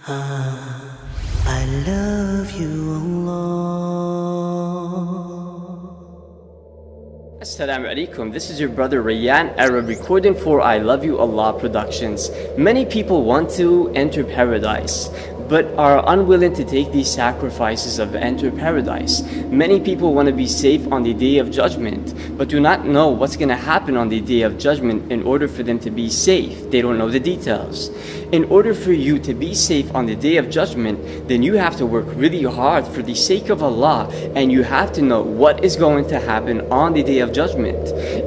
I love you, Allah. Assalamu alaikum, this is your brother Rayyan Arab recording for I Love You Allah Productions. Many people want to enter paradise, but are unwilling to take these sacrifices of enter paradise. Many people want to be safe on the day of judgment, but do not know what's going to happen on the day of judgment in order for them to be safe. They don't know the details. In order for you to be safe on the day of judgment, then you have to work really hard for the sake of Allah, and you have to know what is going to happen on the day of judgment.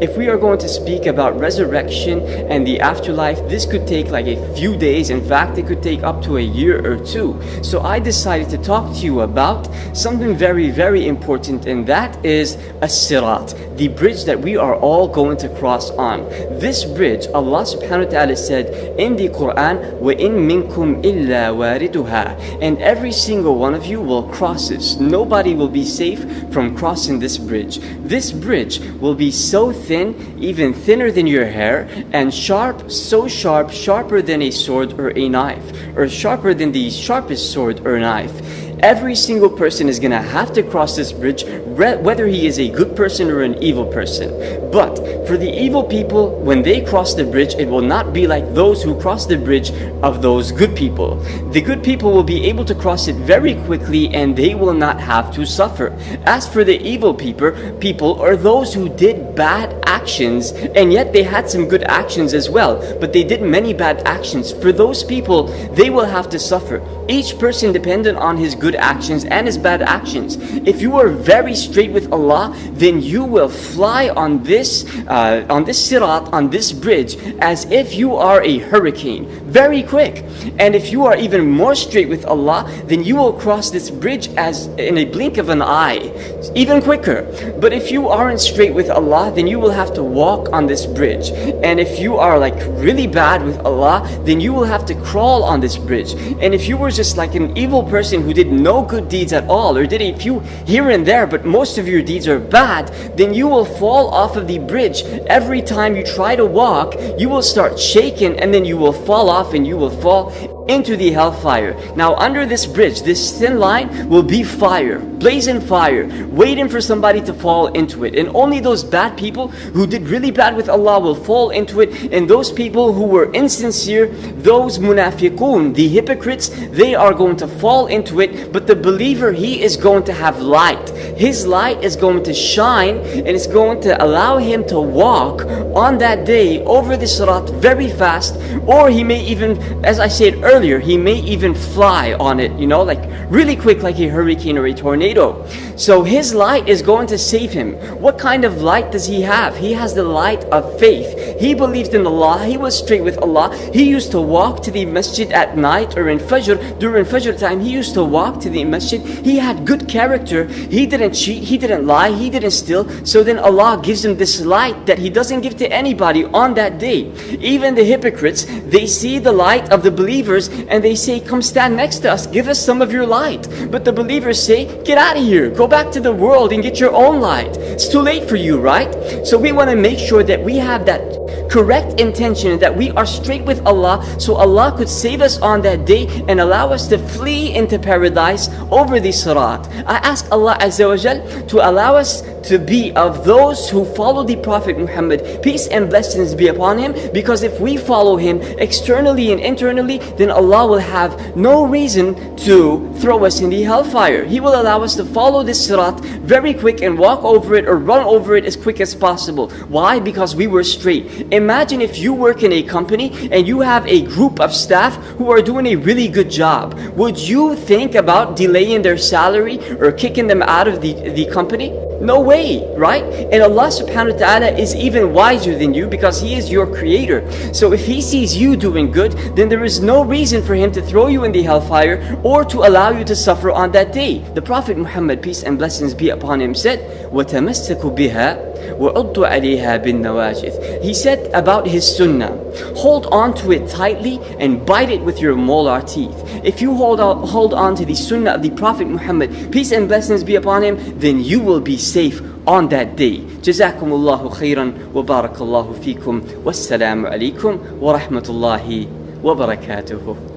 If we are going to speak about resurrection and the afterlife, this could take like a few days. In fact, it could take up to a year or two. So I decided to talk to you about something very, very important, and that is as-sirat, the bridge that we are all going to cross on. This bridge, Allah subhanahu wa ta'ala said in the Quran, وَإِن مِّنكُمْ إِلَّا وَارِدُهَا, and every single one of you will cross this. Nobody will be safe from crossing this bridge. This bridge will be so thin, even thinner than your hair, and sharp, so sharp, sharper than a sword or a knife, or sharper than the sharpest sword or knife. Every single person is going to have to cross this bridge, whether he is a good person or an evil person. But for the evil people, when they cross the bridge, it will not be like those who cross the bridge of those good people. The good people will be able to cross it very quickly, and they will not have to suffer. As for the evil people are those who did bad actions, and yet they had some good actions as well, but they did many bad actions. For those people, they will have to suffer. Each person dependent on his good actions and his bad actions. If you are very straight with Allah, then you will fly on this sirat, on this bridge, as if you are a hurricane, very quick. And if you are even more straight with Allah, then you will cross this bridge as in a blink of an eye, even quicker. But if you aren't straight with Allah, then you will have to walk on this bridge. And if you are like really bad with Allah, then you will have to crawl on this bridge. And if you were just like an evil person who did no good deeds at all, or did a few here and there, but most of your deeds are bad, then you will fall off of the bridge. Every time you try to walk, you will start shaking, and then you will fall off, and you will fall into the hellfire. Now under this bridge, this thin line will be fire, blazing fire, waiting for somebody to fall into it. And only those bad people who did really bad with Allah will fall into it. And those people who were insincere, those munafiqun, the hypocrites, they are going to fall into it. But the believer, he is going to have light. His light is going to shine, and it's going to allow him to walk on that day over the sirat very fast. Or he may even, as I said earlier, he may even fly on it, like really quick, like a hurricane or a tornado. So his light is going to save him. What kind of light does he have? He has the light of faith. He believed in Allah. He was straight with Allah. He used to walk to the masjid at night, or in Fajr, during Fajr time, he used to walk to the masjid. He had good character. He didn't cheat. He didn't lie. He didn't steal. So then Allah gives him this light that He doesn't give to anybody on that day. Even the hypocrites, they see the light of the believers, and they say, come stand next to us, give us some of your light. But the believers say, get out of here, go back to the world and get your own light. It's too late for you, right? So we want to make sure that we have that correct intention, that we are straight with Allah, so Allah could save us on that day and allow us to flee into paradise over the sirat. I ask Allah Azza wa Jal to allow us to be of those who follow the Prophet Muhammad, peace and blessings be upon him, because if we follow him externally and internally, then Allah will have no reason to throw us in the hellfire. He will allow us to follow this sirat very quick and walk over it or run over it as quick as possible. Why? Because we were straight. Imagine if you work in a company and you have a group of staff who are doing a really good job. Would you think about delaying their salary or kicking them out of the company? No way, right? And Allah subhanahu wa ta'ala is even wiser than you, because He is your creator. So if He sees you doing good, then there is no reason for Him to throw you in the hellfire or to allow you to suffer on that day. The Prophet Muhammad, peace and blessings be upon him, said, وَتَمَسَّكُوا بِهَا وَعُضُّوا عَلَيْهَا بِالنَّوَاجِذِ. He said about his sunnah, hold on to it tightly and bite it with your molar teeth. If you hold on to the sunnah of the Prophet Muhammad, peace and blessings be upon him, then you will be safe on that day. Jazakumullahu khairan wa barakallahu feekum. Wassalamu alaikum wa rahmatullahi wa barakatuhu.